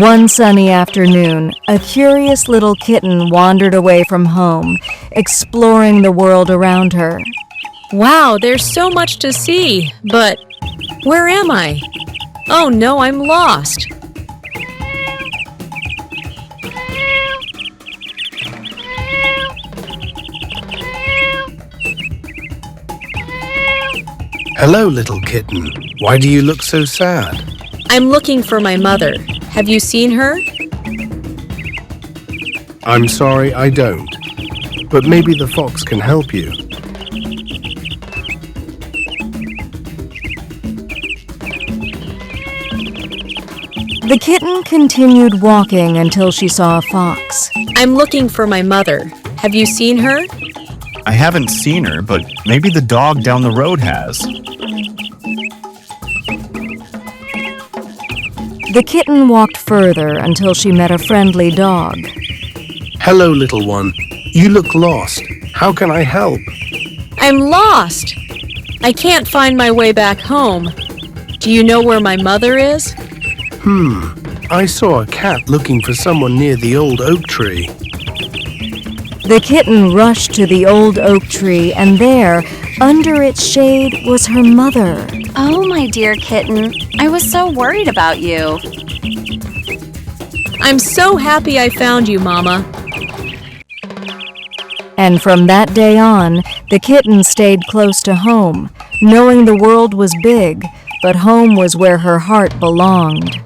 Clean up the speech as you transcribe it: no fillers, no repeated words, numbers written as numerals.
One sunny afternoon, a curious little kitten wandered away from home, exploring the world around her. Wow, there's so much to see, but where am I? Oh no, I'm lost. Hello, little kitten. Why do you look so sad? I'm looking for my mother. Have you seen her? I'm sorry, I don't. But maybe the fox can help you. The kitten continued walking until she saw a fox. I'm looking for my mother. Have you seen her? I haven't seen her, but maybe the dog down the road has. The kitten walked further until she met a friendly dog. Hello, little one. You look lost. How can I help? I'm lost. I can't find my way back home. Do you know where my mother is? I saw a cat looking for someone near the old oak tree. The kitten rushed to the old oak tree, and there, under its shade, was her mother. Oh, my dear kitten, I was so worried about you. I'm so happy I found you, Mama. And from that day on, the kitten stayed close to home, knowing the world was big, but home was where her heart belonged.